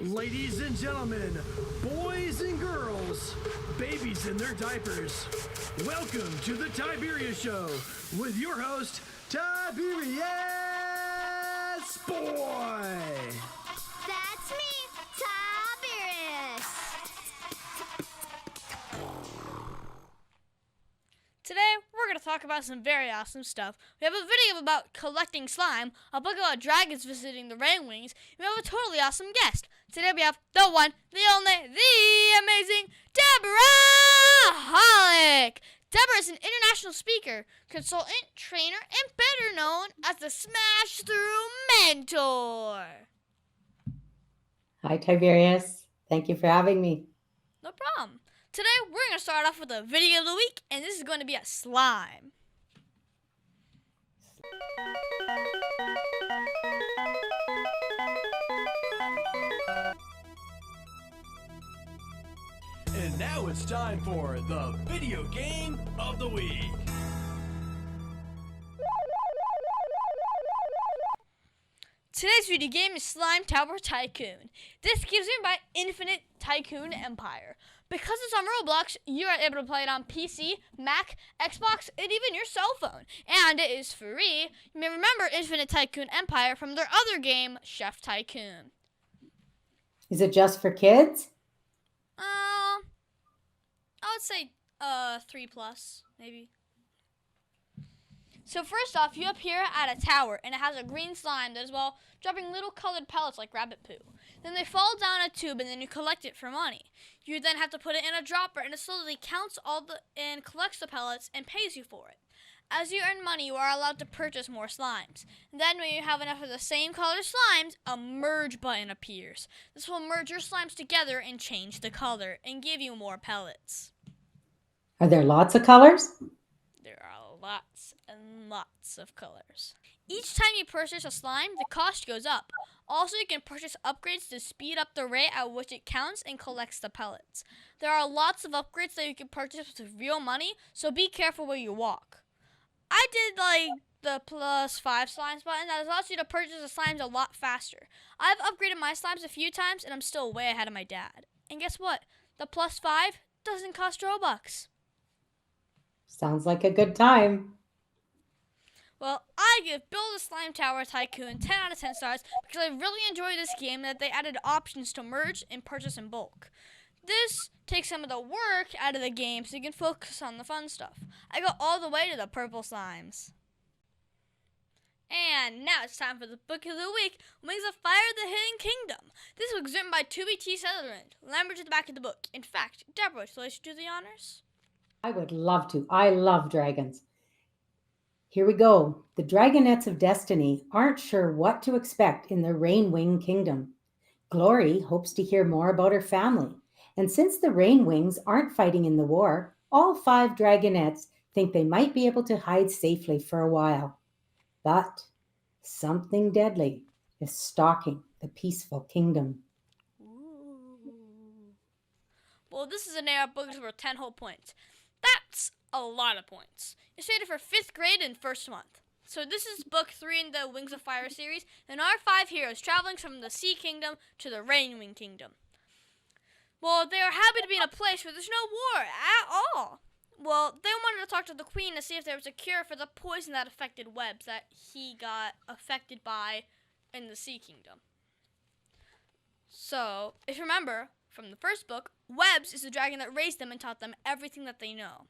Ladies and gentlemen, boys and girls, babies in their diapers, welcome to the Tiberius Show with your host, Tiberius Boy. That's me, Tiberius. Today, we're going to talk about some very awesome stuff. We have a video about collecting slime, a book about dragons visiting the rain wings, and we have a totally awesome guest. Today we have the one, the only, the amazing J.Hollick. Debora is an international speaker, consultant, trainer, and better known as the Smash Through Mentor. Hi, Tiberius. Thank you for having me. No problem. Today, we're going to start off with a video of the week, and this is going to be a slime. And now it's time for the video game of the week. Today's video game is Slime Tower Tycoon. This gives me by Infinite Tycoon Empire. Because it's on Roblox, you are able to play it on PC, Mac, Xbox, and even your cell phone. And it is free. You may remember Infinite Tycoon Empire from their other game, Chef Tycoon. Is it just for kids? I would say 3+, maybe. So first off, you appear at a tower, and it has a green slime that is, well, dropping little colored pellets like rabbit poo. Then they fall down a tube, and then you collect it for money. You then have to put it in a dropper, and it slowly counts and collects the pellets and pays you for it. As you earn money, you are allowed to purchase more slimes. Then when you have enough of the same color slimes, a merge button appears. This will merge your slimes together and change the color and give you more pellets. Are there lots of colors? There are lots and lots of colors. Each time you purchase a slime, the cost goes up. Also, you can purchase upgrades to speed up the rate at which it counts and collects the pellets. There are lots of upgrades that you can purchase with real money, so be careful where you walk. I did the +5 slimes button that allows you to purchase the slimes a lot faster. I've upgraded my slimes a few times and I'm still way ahead of my dad. And guess what? The +5 doesn't cost Robux. Sounds like a good time. Well, I give Build a Slime Tower Tycoon 10 out of 10 stars because I really enjoy this game and that they added options to merge and purchase in bulk. This takes some of the work out of the game so you can focus on the fun stuff. I got all the way to the purple slimes. And now it's time for the book of the week, Wings of Fire, the Hidden Kingdom. This book is written by Toby T. Sutherland. Remember to the back of the book. In fact, Deborah, shall I do the honors? I would love to. I love dragons. Here we go. The Dragonettes of Destiny aren't sure what to expect in the Rainwing Kingdom. Glory hopes to hear more about her family. And since the Rainwings aren't fighting in the war, all 5 Dragonettes think they might be able to hide safely for a while. But something deadly is stalking the peaceful kingdom. Ooh. Well, this is an AR book that's worth 10 whole points. That's a lot of points. It's rated for 5th grade and first month. So this is book 3 in the Wings of Fire series, and our 5 heroes traveling from the Sea Kingdom to the Rainwing Kingdom. Well, they are happy to be in a place where there's no war at all. Well, they wanted to talk to the Queen to see if there was a cure for the poison that affected Webs that he got affected by in the Sea Kingdom. So, if you remember from the first book, Webs is the dragon that raised them and taught them everything that they know.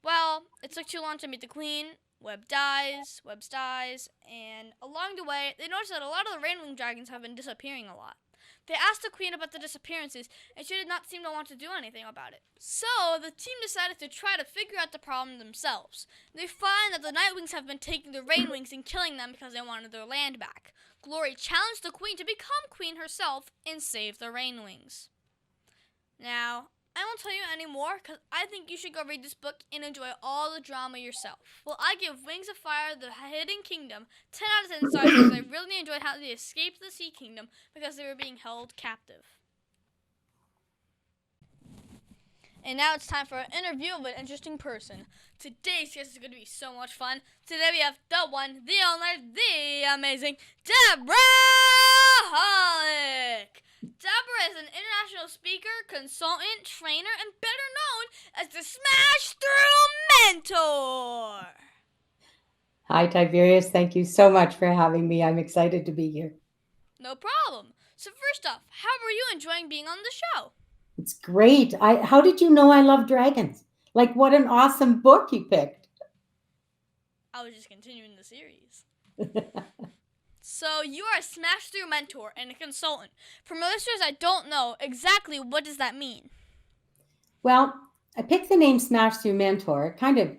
Well, it took too long to meet the Queen. Webs dies, and along the way, they noticed that a lot of the Rainwing dragons have been disappearing a lot. They asked the Queen about the disappearances, and she did not seem to want to do anything about it. So, the team decided to try to figure out the problem themselves. They find that the Nightwings have been taking the Rainwings and killing them because they wanted their land back. Glory challenged the Queen to become Queen herself and save the Rainwings. Now, I won't tell you any more because I think you should go read this book and enjoy all the drama yourself. Well, I give Wings of Fire, the Hidden Kingdom 10 out of 10 stars because I really enjoyed how they escaped the Sea Kingdom because they were being held captive. And now it's time for an interview of an interesting person. Today's guest is going to be so much fun. Today we have the one, the only, the amazing Debora Hollick. Debora is an international speaker, consultant, trainer, and better known as the Smash Through Mentor. Hi, Tiberius. Thank you so much for having me. I'm excited to be here. No problem. So first off, how are you enjoying being on the show? It's great. How did you know I love dragons? Like, what an awesome book you picked. I was just continuing the series. So you are a Smash Through mentor and a consultant. For my listeners I don't know, exactly what does that mean? Well, I picked the name Smash Through Mentor. It kind of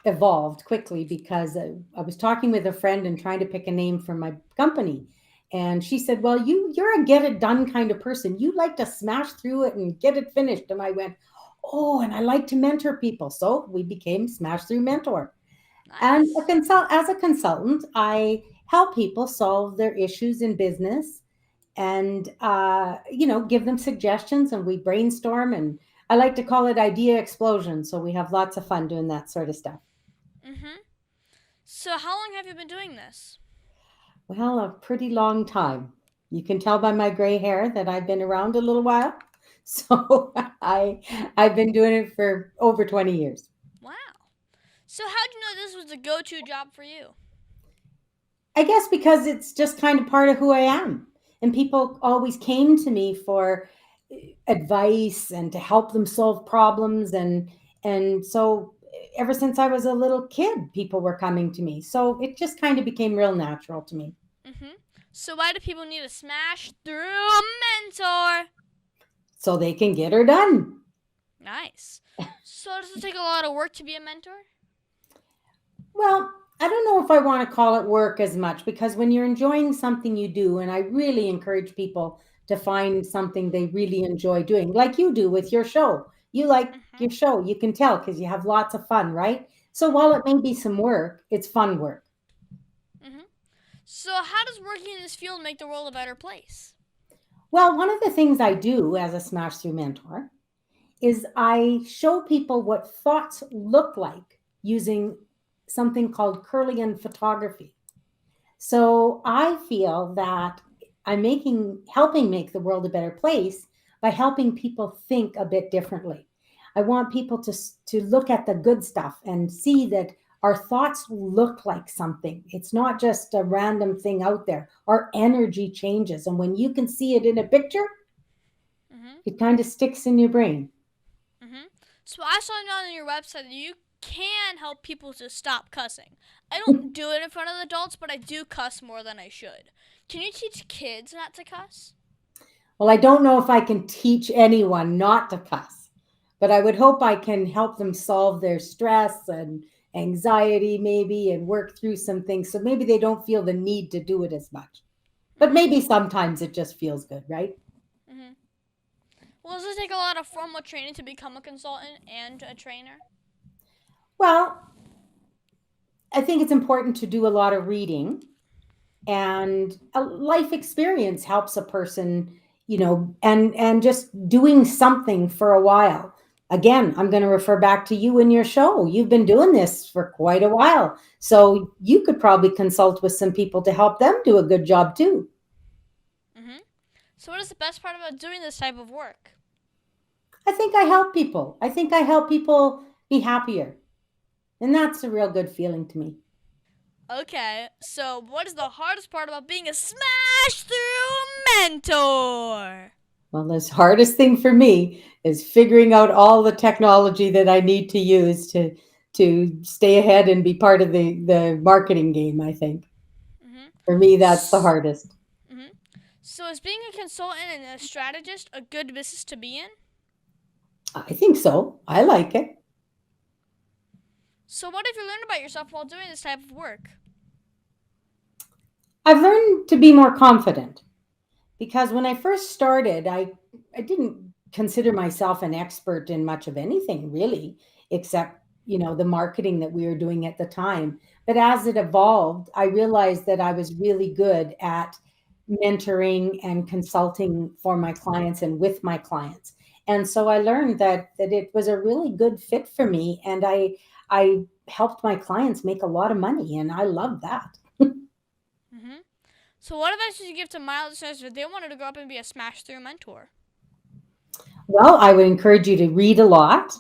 evolved quickly because I was talking with a friend and trying to pick a name for my company. And she said, well, you're a get it done kind of person. You like to smash through it and get it finished. And I went, oh, and I like to mentor people. So we became Smash Through Mentor. Nice. And as a consultant, I help people solve their issues in business and, give them suggestions, and we brainstorm, and I like to call it idea explosion. So we have lots of fun doing that sort of stuff. Mm-hmm. So how long have you been doing this? Well, a pretty long time. You can tell by my gray hair that I've been around a little while. So I've been doing it for over 20 years. Wow. So how'd you know this was the go-to job for you? I guess because it's just kind of part of who I am. And people always came to me for advice and to help them solve problems. And so ever since I was a little kid, people were coming to me. So it just kind of became real natural to me. Mm-hmm. So why do people need a Smash Through mentor? So they can get her done. Nice. So does it take a lot of work to be a mentor? Well, I don't know if I want to call it work as much, because when you're enjoying something you do, and I really encourage people to find something they really enjoy doing, like you do with your show. You like your show, you can tell, because you have lots of fun, right? So while it may be some work, it's fun work. Mm-hmm. So how does working in this field make the world a better place? Well, one of the things I do as a Smash Through mentor is I show people what thoughts look like using something called Kirlian photography. So I feel that I'm helping make the world a better place by helping people think a bit differently. I want people to look at the good stuff and see that our thoughts look like something. It's not just a random thing out there. Our energy changes. And when you can see it in a picture, it kind of sticks in your brain. Mm-hmm. So I saw on your website that you can help people to stop cussing. I don't do it in front of adults, but I do cuss more than I should. Can you teach kids not to cuss? Well, I don't know if I can teach anyone not to cuss, but I would hope I can help them solve their stress and anxiety maybe, and work through some things. So maybe they don't feel the need to do it as much. But maybe sometimes it just feels good, right? Mm-hmm. Well, does it take a lot of formal training to become a consultant and a trainer? Well, I think it's important to do a lot of reading, and a life experience helps a person, and just doing something for a while. Again, I'm going to refer back to you and your show. You've been doing this for quite a while. So you could probably consult with some people to help them do a good job too. Mm-hmm. So what is the best part about doing this type of work? I think I help people. I think I help people be happier. And that's a real good feeling to me. Okay, so what is the hardest part about being a Smash Through mentor? Well, the hardest thing for me is figuring out all the technology that I need to use to stay ahead and be part of the marketing game, I think. Mm-hmm. For me, that's the hardest. Mm-hmm. So is being a consultant and a strategist a good business to be in? I think so. I like it. So what have you learned about yourself while doing this type of work? I've learned to be more confident, because when I first started, I didn't consider myself an expert in much of anything really, except, the marketing that we were doing at the time. But as it evolved, I realized that I was really good at mentoring and consulting for my clients and with my clients. And so I learned that it was a really good fit for me, and I helped my clients make a lot of money, and I love that. Mm-hmm. So what advice would you give to my listeners if they wanted to grow up and be a smash through mentor? Well, I would encourage you to read a lot,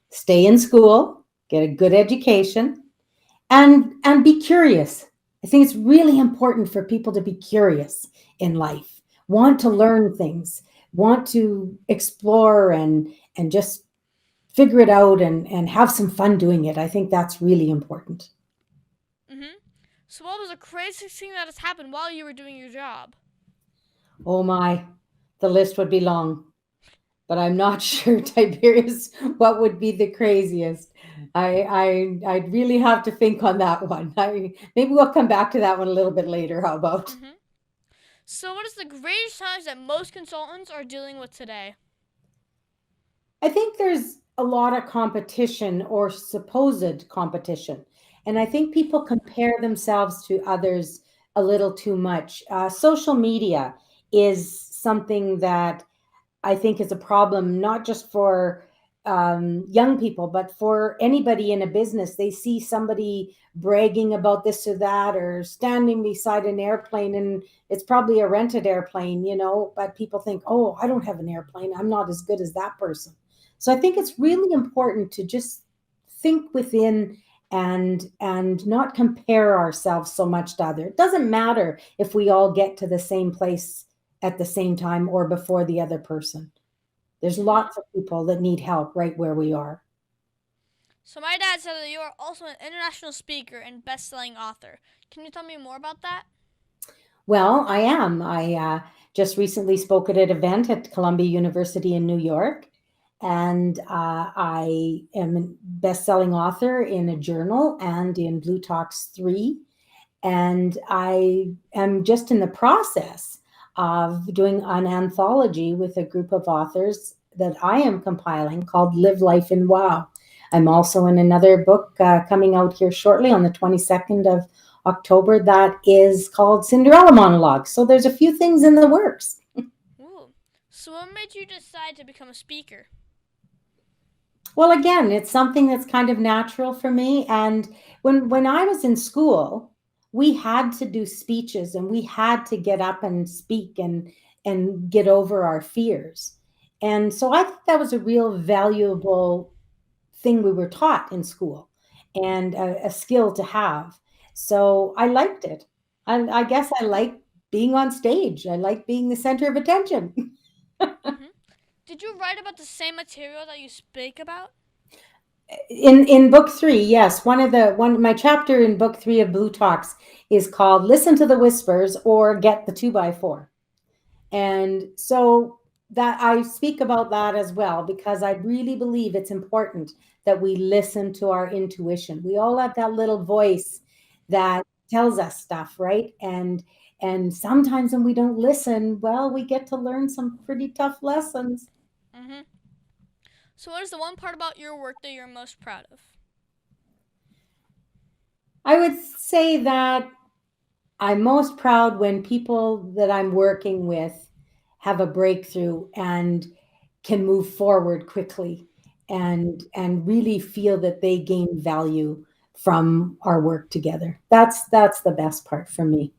stay in school, get a good education, and be curious. I think it's really important for people to be curious in life, want to learn things, want to explore and just figure it out and have some fun doing it. I think that's really important. Mm-hmm. So what was the craziest thing that has happened while you were doing your job? Oh my, the list would be long, but I'm not sure, Tiberius, what would be the craziest. I'd really have to think on that one. Maybe we'll come back to that one a little bit later. How about? Mm-hmm. So what is the greatest challenge that most consultants are dealing with today? I think there's a lot of competition or supposed competition. And I think people compare themselves to others a little too much. Social media is something that I think is a problem, not just for young people, but for anybody in a business. They see somebody bragging about this or that, or standing beside an airplane, and it's probably a rented airplane, but people think, oh, I don't have an airplane. I'm not as good as that person. So I think it's really important to just think within and not compare ourselves so much to other. It doesn't matter if we all get to the same place at the same time or before the other person. There's lots of people that need help right where we are. So my dad said that you are also an international speaker and best-selling author. Can you tell me more about that? Well, I am. I just recently spoke at an event at Columbia University in New York, and I am a best-selling author in a journal and in Blue Talks 3. And I am just in the process of doing an anthology with a group of authors that I am compiling called Live Life in Wow. I'm also in another book coming out here shortly on the 22nd of October that is called Cinderella Monologues. So there's a few things in the works. Ooh. So what made you decide to become a speaker? Well, again, it's something that's kind of natural for me. And when I was in school, we had to do speeches and we had to get up and speak and get over our fears. And so I think that was a real valuable thing we were taught in school and a skill to have. So I liked it. I guess I like being on stage. I like being the center of attention. Mm-hmm. Did you write about the same material that you speak about? In book 3, yes, my chapter in book 3 of Blue Talks is called Listen to the Whispers or Get the 2x4. And so that I speak about that as well, because I really believe it's important that we listen to our intuition. We all have that little voice that tells us stuff, right? And sometimes when we don't listen, well, we get to learn some pretty tough lessons. Mm-hmm. So what is the one part about your work that you're most proud of? I would say that I'm most proud when people that I'm working with have a breakthrough and can move forward quickly and really feel that they gain value from our work together. That's the best part for me.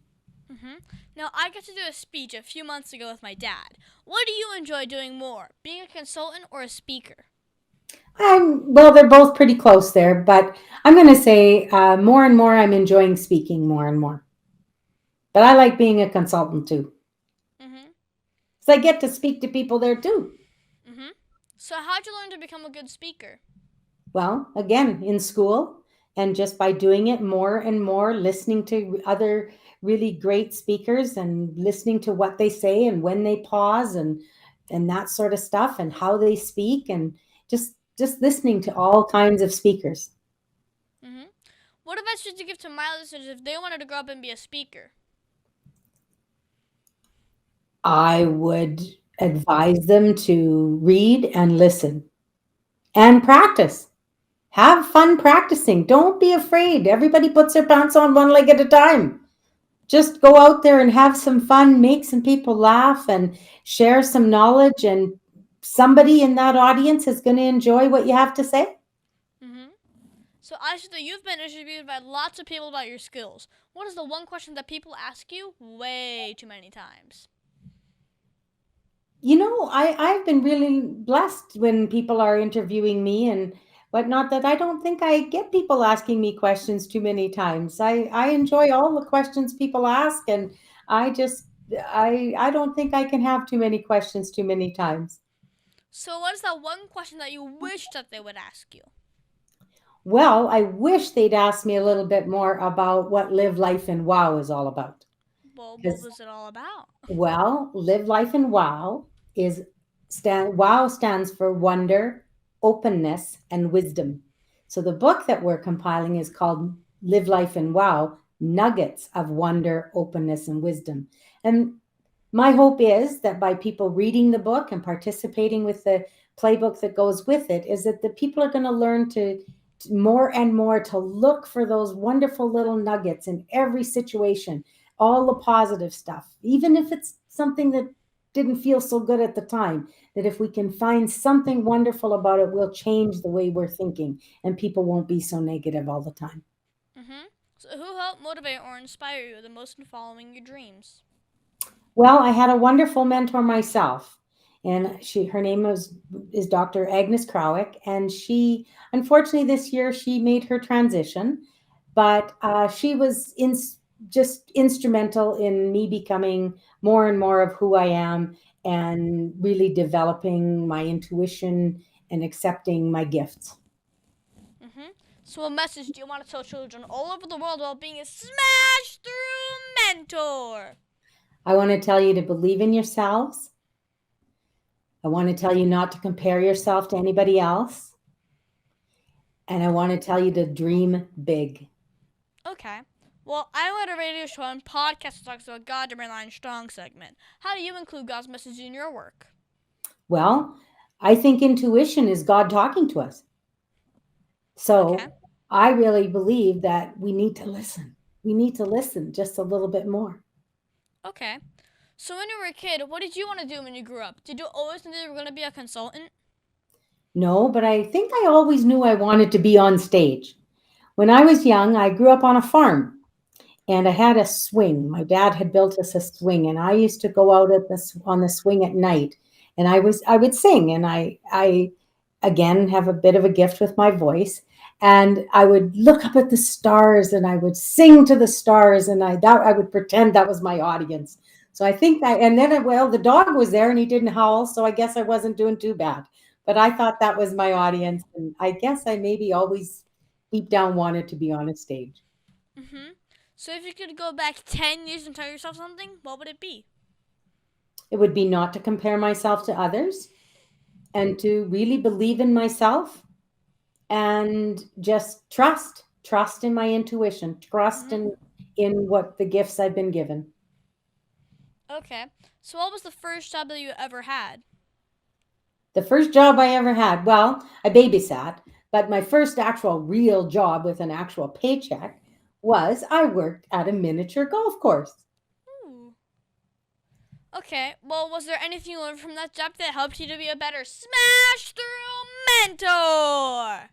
Mm-hmm. Now, I got to do a speech a few months ago with my dad. What do you enjoy doing more, being a consultant or a speaker? Well, they're both pretty close there, but I'm going to say more and more I'm enjoying speaking more and more. But I like being a consultant too. Mm-hmm. So I get to speak to people there too. Mm-hmm. So how'd you learn to become a good speaker? Well, again, in school, and just by doing it more and more, listening to other really great speakers and listening to what they say and when they pause and that sort of stuff and how they speak and just listening to all kinds of speakers. Mm-hmm. What advice would you give to my listeners if they wanted to grow up and be a speaker? I would advise them to read and listen and practice. Have fun practicing. Don't be afraid. Everybody puts their pants on one leg at a time. Just go out there and have some fun, make some people laugh and share some knowledge and somebody in that audience is going to enjoy what you have to say. Mm-hmm. So I see that you've been interviewed by lots of people about your skills. What is the one question that people ask you way too many times? I've been really blessed when people are interviewing me and whatnot, that I don't think I get people asking me questions too many times. I enjoy all the questions people ask, and I just, I don't think I can have too many questions too many times. So what is that one question that you wish that they would ask you? Well, I wish they'd ask me a little bit more about what Live Life and Wow is all about. Well, what Because, was it all about? well, Live Life and Wow Wow stands for wonder, openness, and wisdom. So the book that we're compiling is called Live Life and Wow, Nuggets of Wonder, Openness, and Wisdom. And my hope is that by people reading the book and participating with the playbook that goes with it, is that the people are going to learn to more and more to look for those wonderful little nuggets in every situation, all the positive stuff, even if it's something that didn't feel so good at the time, that if we can find something wonderful about it, we'll change the way we're thinking and people won't be so negative all the time. Mm-hmm. So who helped motivate or inspire you the most in following your dreams? Well, I had a wonderful mentor myself, and her name is Dr. Agnes Krawick, and she, unfortunately, this year she made her transition, but she was just instrumental in me becoming more and more of who I am, and really developing my intuition and accepting my gifts. Mm-hmm. So what message do you want to tell children all over the world about being a smash through mentor? I want to tell you to believe in yourselves. I want to tell you not to compare yourself to anybody else. And I want to tell you to dream big. Okay. Well, I wrote a radio show and podcast that talks about God to Line Strong segment. How do you include God's message in your work? Well, I think intuition is God talking to us. So Okay. I really believe that we need to listen. We need to listen just a little bit more. Okay. So when you were a kid, what did you want to do when you grew up? Did you always know you were going to be a consultant? No, but I think I always knew I wanted to be on stage. When I was young, I grew up on a farm and I had a swing. My dad had built us a swing, and I used to go out on the swing at night, and I would sing, and I again have a bit of a gift with my voice, and I would look up at the stars and I would sing to the stars, and I would pretend that was my audience. So I think that, and then well, the dog was there and he didn't howl, so I guess I wasn't doing too bad. But I thought that was my audience, and I guess I maybe always deep down wanted to be on a stage. Mm-hmm. So if you could go back 10 years and tell yourself something, what would it be? It would be not to compare myself to others, and to really believe in myself, and just trust in my intuition, trust Mm-hmm. in what the gifts I've been given. Okay. So what was the first job that you ever had? The first job I ever had, well, I babysat, but my first actual real job with an actual paycheck was I worked at a miniature golf course. Ooh. Okay. Well, was there anything you learned from that job that helped you to be a better smash through mentor?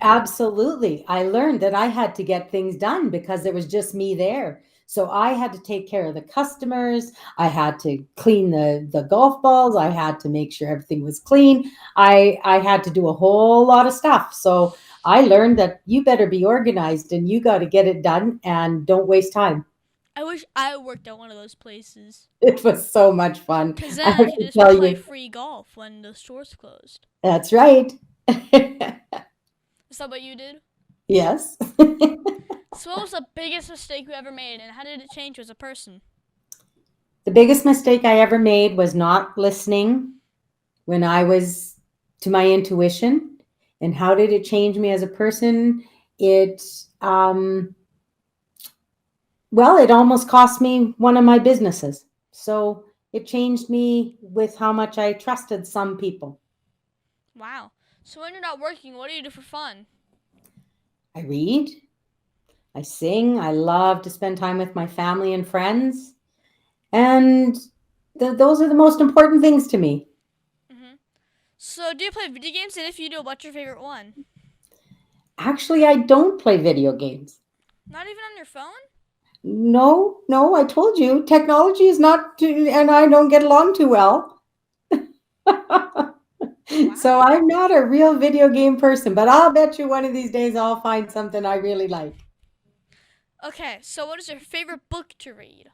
Absolutely. I learned that I had to get things done because there was just me there. So I had to take care of the customers. I had to clean the golf balls. I had to make sure everything was clean. I had to do a whole lot of stuff. So I learned that you better be organized and you got to get it done and don't waste time. I wish I worked at one of those places. It was so much fun. Because I then I have could to just tell play you. free golf when the store's closed. That's right. Is that what you did? Yes. So what was the biggest mistake you ever made, and how did it change you as a person? The biggest mistake I ever made was not listening when I was to my intuition. And how did it change me as a person? It, well, it almost cost me one of my businesses. So it changed me with how much I trusted some people. Wow. So when you're not working, what do you do for fun? I read, I sing, I love to spend time with my family and friends. And those are the most important things to me. Mm-hmm. So, do you play video games? And if you do, what's your favorite one? Actually, I don't play video games. Not even on your phone? No, I told you technology is not too, and I don't get along too well. So Wow. I'm not a real video game person, but I'll bet you one of these days I'll find something I really like. Okay, so what is your favorite book to read?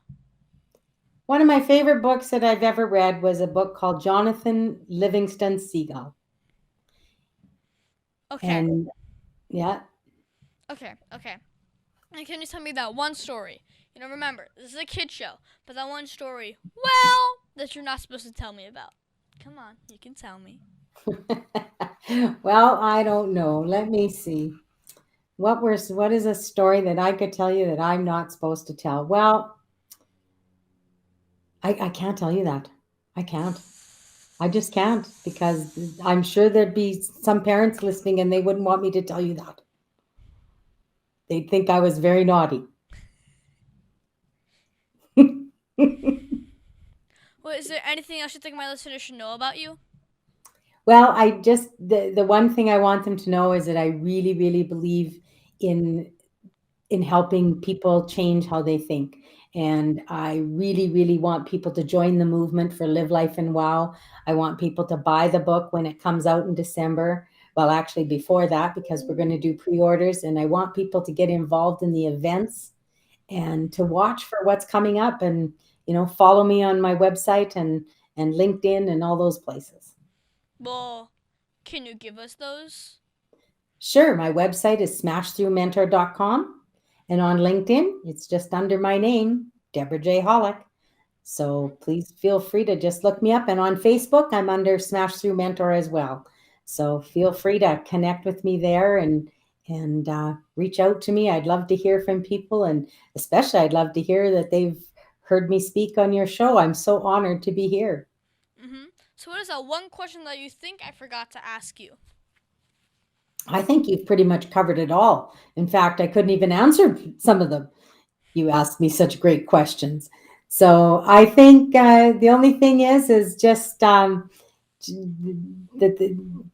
One of my favorite books that I've ever read was a book called Jonathan Livingston Seagull. Okay, And yeah, okay. And can you tell me that one story? Remember, this is a kid show, but that one story, well, that you're not supposed to tell me about. Come on, you can tell me. well, I don't know. Let me see. What is a story that I could tell you that I'm not supposed to tell? Well, I can't tell you that. I can't. I just can't because I'm sure there'd be some parents listening and they wouldn't want me to tell you that. They'd think I was very naughty. Well, is there anything else you think my listeners should know about you? Well, the one thing I want them to know is that I really, really believe in helping people change how they think. And I really, really want people to join the movement for Live Life and Wow. I want people to buy the book when it comes out in December. Well, actually, before that, because we're going to do pre orders. And I want people to get involved in the events and to watch for what's coming up and, follow me on my website and LinkedIn and all those places. Well, can you give us those? Sure. My website is smashthroughmentor.com. And on LinkedIn, it's just under my name, Deborah J.Hollick. So please feel free to just look me up. And on Facebook, I'm under Smash Through Mentor as well. So feel free to connect with me there and reach out to me. I'd love to hear from people. And especially, I'd love to hear that they've heard me speak on your show. I'm so honored to be here. So what is that one question that you think I forgot to ask you? I think you've pretty much covered it all. In fact, I couldn't even answer some of them. You asked me such great questions. So I think the only thing is just I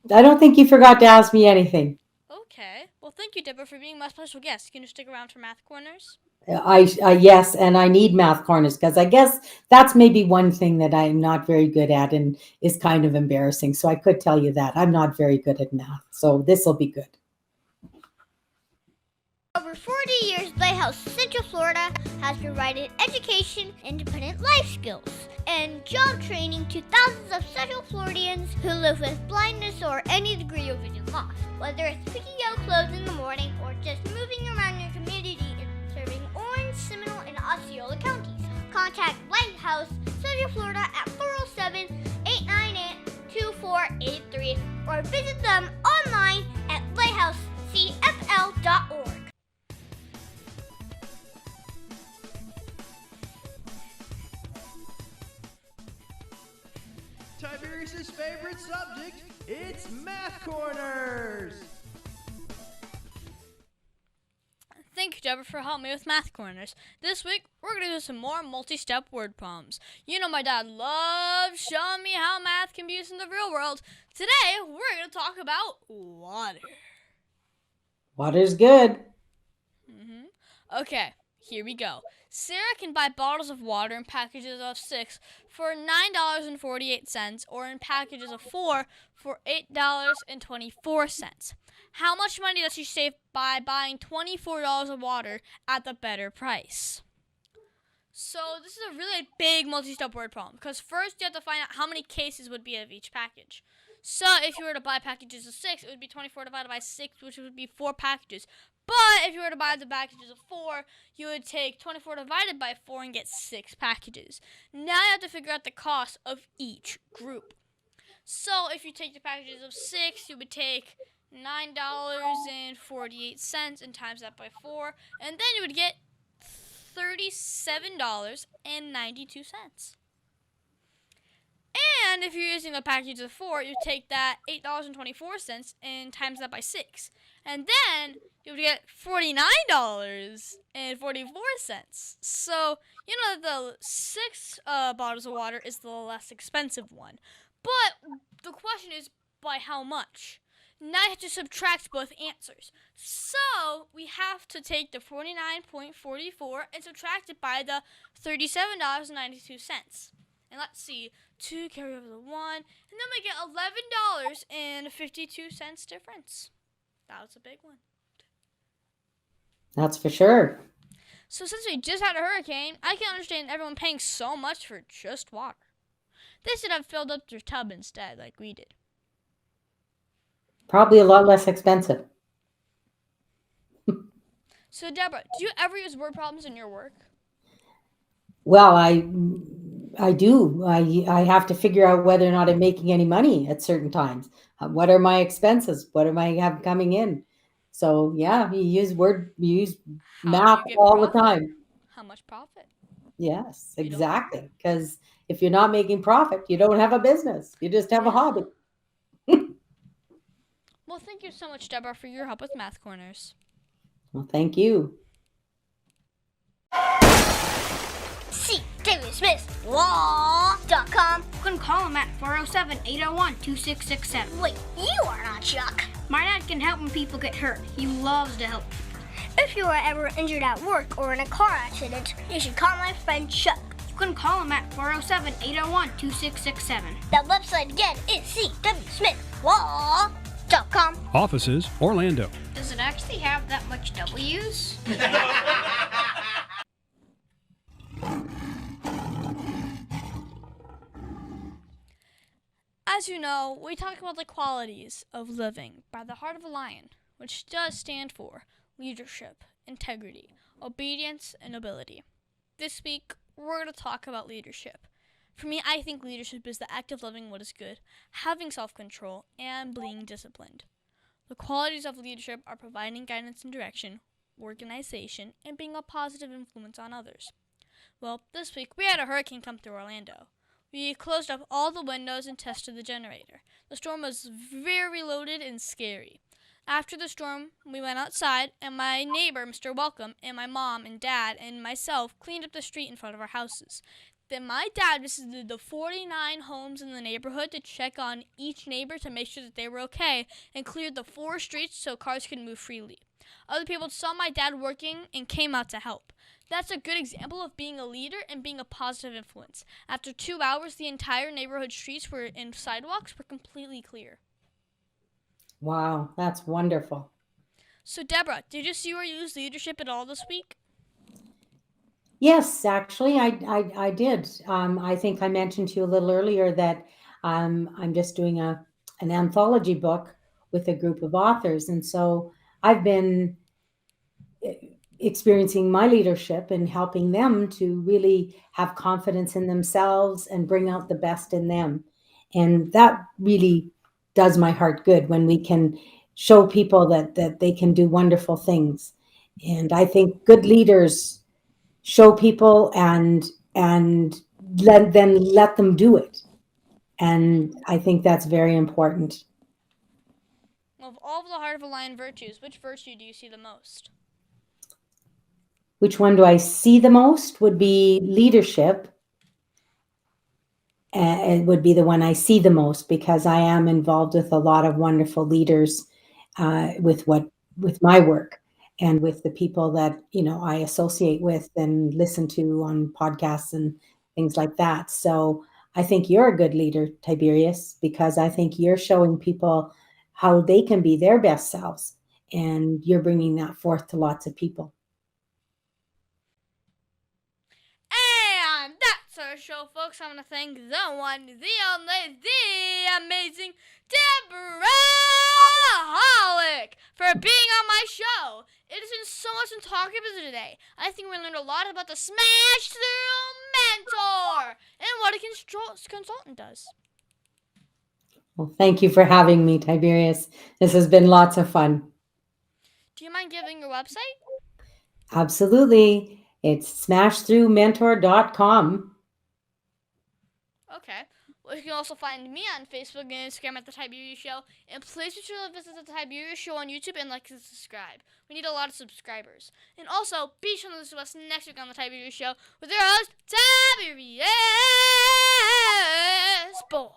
don't think you forgot to ask me anything. Okay. Well, thank you, Deborah, for being my special guest. Can you stick around for Math Corners? Yes, and I need math corners because I guess that's maybe one thing that I'm not very good at and is kind of embarrassing. So I could tell you that I'm not very good at math. So this will be good. Over 40 years, Lighthouse Central Florida has provided education, independent life skills, and job training to thousands of Central Floridians who live with blindness or any degree of vision loss. Whether it's picking out clothes in the morning or just moving around your community and serving Orange, Seminole, and Osceola counties, contact Lighthouse Central Florida at 407-898-2483 or visit them online at lighthousecfl.org. Tiberius' favorite subject, it's Math Corners! Thank you, Deborah, for helping me with Math Corners. This week, we're going to do some more multi-step word problems. My dad loves showing me how math can be used in the real world. Today, we're going to talk about water. Water's good. Okay, here we go. Sarah can buy bottles of water in packages of 6 for $9.48 or in packages of 4 for $8.24. How much money does she save by buying $24 of water at the better price? So this is a really big multi-step word problem because first you have to find out how many cases would be of each package. So if you were to buy packages of 6, it would be 24 divided by 6, which would be 4 packages. But if you were to buy the packages of 4, you would take 24 divided by 4 and get 6 packages. Now you have to figure out the cost of each group. So if you take the packages of 6, you would take $9.48 and times that by 4, and then you would get $37.92. And if you're using a package of 4, you take that $8.24 and times that by 6. And then you would get $49.44. So, the 6 bottles of water is the less expensive one. But the question is, by how much? Now you have to subtract both answers. So we have to take the $49.44 and subtract it by the $37.92. And let's see, 2 carry over the 1, and then we get $11.52 difference. That was a big one. That's for sure. So since we just had a hurricane, I can understand everyone paying so much for just water. They should have filled up their tub instead, like we did. Probably a lot less expensive. So Deborah, do you ever use word problems in your work? Well, I do. I have to figure out whether or not I'm making any money at certain times. What are my expenses? What am I have coming in? So yeah, you use math all the time. How much profit? Yes, exactly. Because if you're not making profit, you don't have a business. You just have a hobby. Well, thank you so much, Deborah, for your help with Math Corners. Well, thank you. See Tiberius Smith Law.com. You can call him at 407-801-2667. Wait, you are not Chuck. My dad can help when people get hurt. He loves to help people. If you are ever injured at work or in a car accident, you should call my friend Chuck. You can call him at 407-801-2667. That website again is cwsmithlaw.com. Offices, Orlando. Does it actually have that much W's? As you know, we talk about the qualities of living by the heart of a lion, which does stand for leadership, integrity, obedience, and nobility. This week, we're going to talk about leadership. For me, I think leadership is the act of loving what is good, having self-control, and being disciplined. The qualities of leadership are providing guidance and direction, organization, and being a positive influence on others. Well, this week, we had a hurricane come through Orlando. We closed up all the windows and tested the generator. The storm was very loaded and scary. After the storm, we went outside, and my neighbor, Mr. Welcome, and my mom and dad and myself cleaned up the street in front of our houses. Then my dad visited the 49 homes in the neighborhood to check on each neighbor to make sure that they were okay and cleared the 4 streets so cars could move freely. Other people saw my dad working and came out to help. That's a good example of being a leader and being a positive influence. After 2 hours, the entire neighborhood streets and sidewalks were completely clear. Wow, that's wonderful. So, Deborah, did you see or use leadership at all this week? Yes, actually, I did. I think I mentioned to you a little earlier that I'm just doing an anthology book with a group of authors. And so I've been experiencing my leadership and helping them to really have confidence in themselves and bring out the best in them. And that really does my heart good when we can show people that they can do wonderful things. And I think good leaders show people and let them do it. And I think that's very important. Of all of the heart of a lion virtues, which virtue do you see the most? Which one do I see the most would be leadership. It would be the one I see the most because I am involved with a lot of wonderful leaders with my work and with the people that, I associate with and listen to on podcasts and things like that. So I think you're a good leader, Tiberius, because I think you're showing people how they can be their best selves, and you're bringing that forth to lots of people. And that's our show, folks. I want to thank the one, the only, the amazing J.Hollick for being on my show. It has been so much fun talking with you today. I think we learned a lot about the Smash Through Mentor and what a consultant does. Well, thank you for having me, Tiberius. This has been lots of fun. Do you mind giving your website? Absolutely. It's smashthroughmentor.com. Okay. Well, you can also find me on Facebook and Instagram at The Tiberius Show. And please be sure to visit The Tiberius Show on YouTube and like and subscribe. We need a lot of subscribers. And also, be sure to listen to us next week on The Tiberius Show with your host, Tiberius Boy.